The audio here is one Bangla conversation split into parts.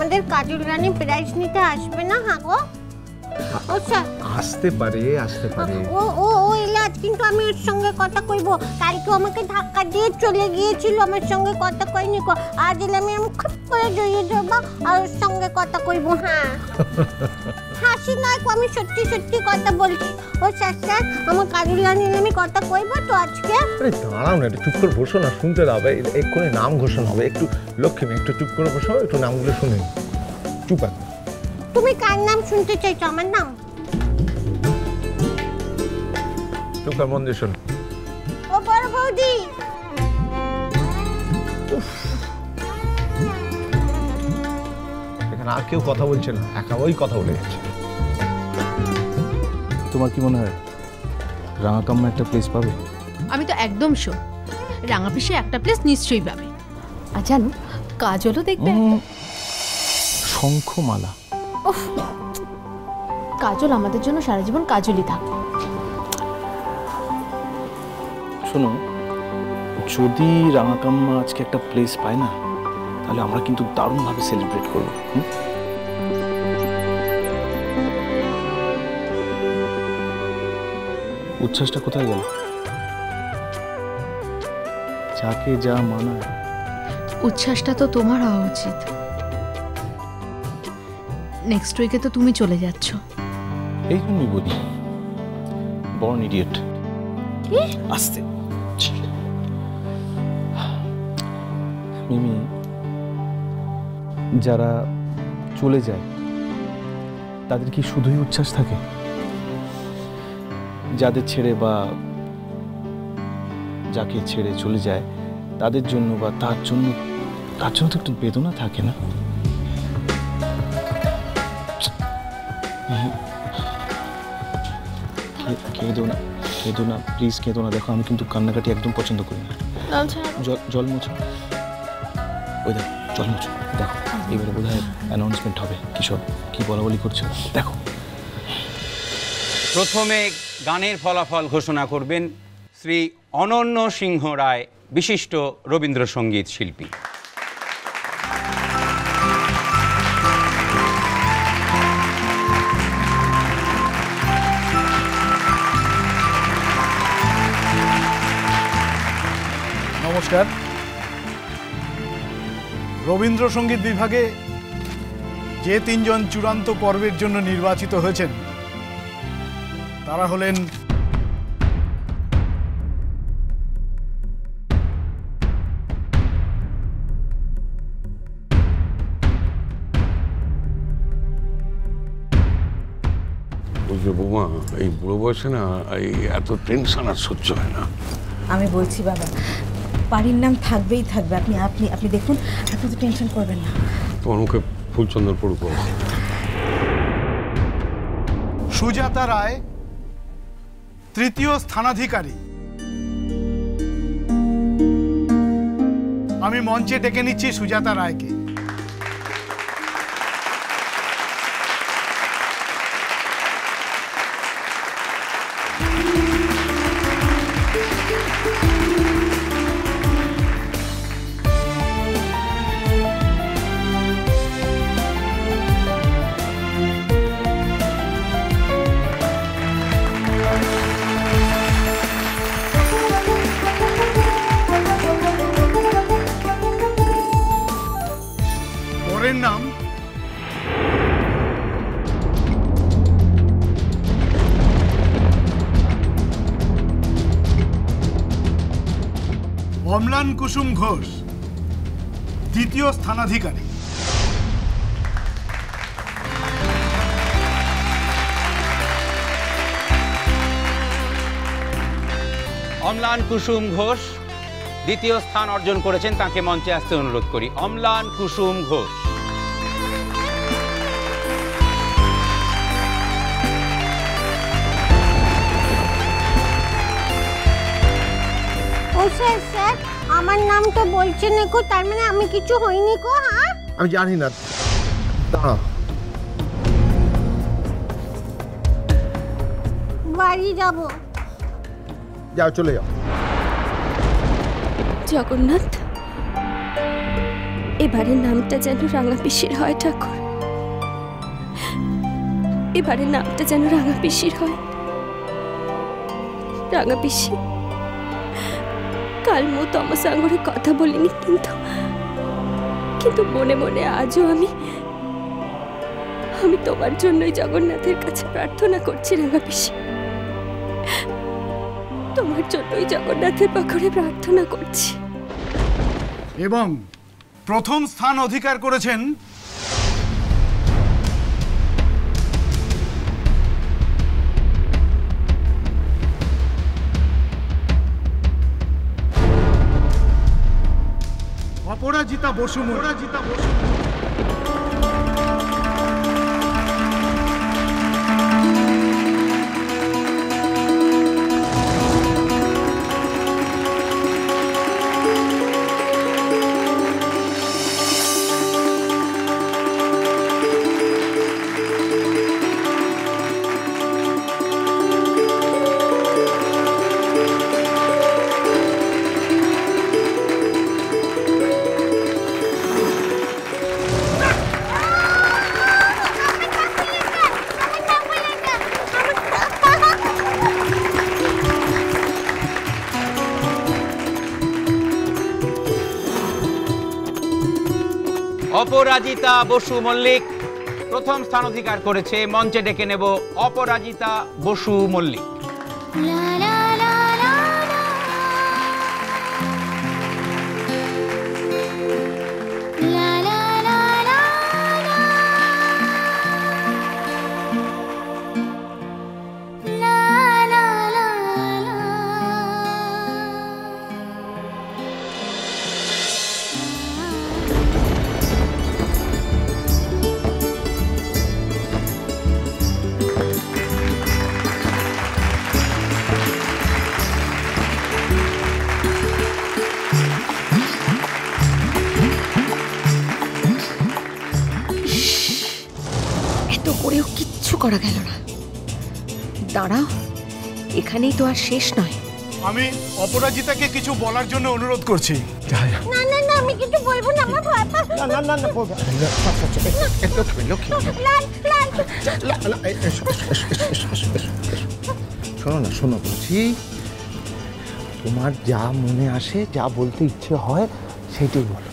আমাদের কাজল রানী প্রাইজ নিতে আসবে না? হ্যাঁ গো, ও স্যার আসতে পারে। ও ও ও এলে আজ কিন্তু আমি ওর সঙ্গে কথা কইব। কালকে আমাকে ধাক্কা দিয়ে চলে গিয়েছিল, আমার সঙ্গে কথা কইনি। আজ এলে আমি খুব করে জড়িয়ে যাবো আর ওর সঙ্গে কথা কইব। হ্যাঁ, হাসি নয়, আমি সত্যি সত্যি কথা বলছি। ও স্যার স্যার, আমার কাজল রানী আমি কথা কইব তো আজকে। আরে দাঁড়াও না, একটু চুপ করে বসো না, শুনতে দাও। এক্ষুনি নাম ঘোষণা হবে। একটু লক্ষ্মী, একটু চুপ করে বসো, একটু নামগুলো শুনে চুপ আছে। তুমি কার নাম শুনতে চাইছো? আমার নাম? চুপ কর, মন দিয়ে শোন। ও বড় বৌদি। এখানে আর কেউ কথা বলছে না, একা ওই কথা বলে যাচ্ছে। তোমার কি মনে হয় রাঙাকাম্মা একটা প্লেস পাবে? আমি তো একদম শিওর রাঙা পিসে একটা প্লেস নিশ্চয়ই পাবে। আর জানো, কাজলও দেখবে। শঙ্খমালা। উফ, কাজল আমাদের জন্য সারা জীবন কাজলই থাকবে। শোনো, যদি রাঙাকাম্মা আজকে একটা প্লেস পায় না, তাহলে আমরা কিন্তু দারুণভাবে সেলিব্রেট করবো। উচ্ছ্বাসটা কোথায় গেল? যাকে যা মানায়। উচ্ছ্বাসটা তো তোমার হওয়া উচিত। নেক্সট উইকে তো তুমি চলে যাচ্ছ। এই জন্যই বলি, বর্ন ইডিয়েট। কি? আস্তে। মিমি, যারা চলে যায় তাদের কি শুধুই উচ্ছ্বাস থাকে? যাদের ছেড়ে বা যাকে ছেড়ে চলে যায় তাদের জন্য বা তার জন্য তো একটু বেদনা থাকে না? কেঁদো না প্লিজ, কেঁদো না। দেখো, আমি কিন্তু কান্নাকাটি একদম পছন্দ করি না। জল মোছো। ওই দেখো, জল মোছো। দেখো, এবারে বোধ হয় অ্যানাউন্সমেন্ট হবে। কিশোর কি বলাবলি করছো দেখো। প্রথমে গানের ফলাফল ঘোষণা করবেন শ্রী অনন্য সিংহ রায়, বিশিষ্ট রবীন্দ্রসঙ্গীত শিল্পী। নমস্কার। রবীন্দ্রসঙ্গীত বিভাগে যে তিনজন চূড়ান্ত পর্বের জন্য নির্বাচিত হয়েছেন তারা হলেন বৌমা, এই বুড়ো বয়সে না এই এত টেনশন আর সহ্য হয় না। আমি বলছি বাবা, বাড়ির নাম থাকবেই থাকবে। আপনি আপনি আপনি দেখুন, আপনি তো টেনশন করবেন না। তোমার মুখে ফুলচন্দন পড়ুক। সুজাতা রায় তৃতীয় স্থানাধিকারী। আমি মঞ্চে ডেকে নিচ্ছি সুজাতা রায়কে। নাম অম্লান কুসুম ঘোষ, দ্বিতীয় স্থানাধিকারী। অম্লান কুসুম ঘোষ দ্বিতীয় স্থান অর্জন করেছেন, তাকে মঞ্চে আসতে অনুরোধ করি। অম্লান কুসুম ঘোষ। ও স্যার স্যার, আমার নাম তো বলছে না গো, তার মানে আমি কিছু হইনি গো? হ্যাঁ, আমি জানি না। দাঁড়া, বাড়ি যাব। যাও, চলে যাও। জগন্নাথ, এবারের নামটা যেন রাঙা পিসির হয় ঠাকুর, এবারের নামটা যেন রাঙা পিসির হয়। রাঙা পিসি, কাল মো তোমার সঙ্গে কথা বলিনি, কিন্তু মনে মনে আজও আমি তোমার জন্যই জগন্নাথের কাছে প্রার্থনা করছি রাঙা পিসি, তোমার জন্যই জগন্নাথের পাখরে প্রার্থনা করছি। এবং প্রথম স্থান অধিকার করেছেন অপরাজিতা বসু। অপরাজিতা বসু মল্লিক প্রথম স্থান অধিকার করেছে। মঞ্চে ডেকে নেব অপরাজিতা বসু মল্লিক। করা গেল না, দাঁড়াও, এখানেই তো আর শেষ নয়। আমি অপরাজিতাকে কিছু বলার জন্য অনুরোধ করছি। না না না, আমি কিছু বলবো না, আমার ভয় পাচ্ছে। না না না না, বলবে শোনো না, শোনো বলছি, তোমার যা মনে আসে, যা বলতে ইচ্ছে হয় সেটাই বলো।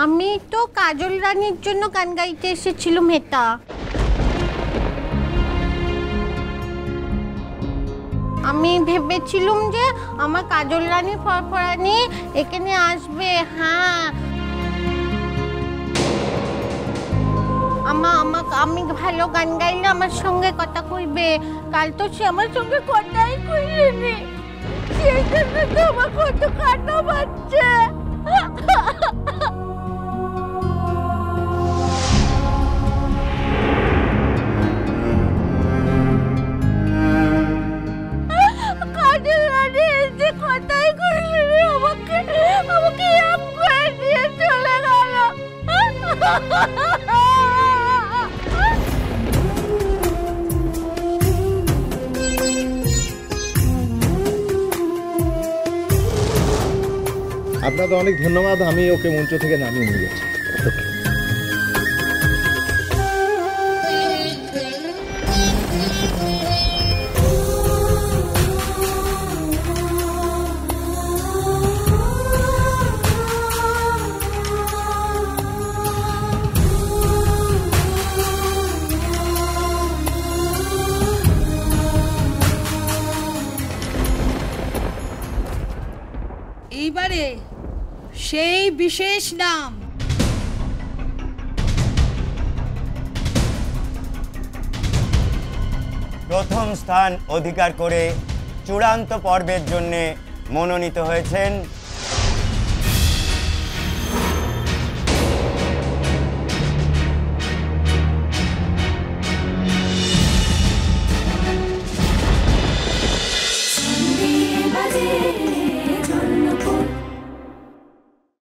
আমি তো কাজল রানীর জন্য গান গাইতে এসেছিলাম। হেতা, আমি ভেবেছিলাম যে আমার কাজল রানী ফরফরানি এখানে আসবে। হ্যাঁ, আমি ভালো গান গাইলে আমার সঙ্গে কথা কইবে। কাল তো সে আমার সঙ্গে কথাই কইলেনি, সেই জন্য তো আমার কত কান্না পাচ্ছে। কথাই কইলেনি, আমাকে এম করে দিয়ে চলে গেল। আপনাকে অনেক ধন্যবাদ, আমি ওকে মঞ্চ থেকে নামিয়ে নিয়ে যাচ্ছি। এইবারে সেই বিশেষ নাম প্রথম স্থান অধিকার করে চূড়ান্ত পর্বের জন্য মনোনীত হয়েছেন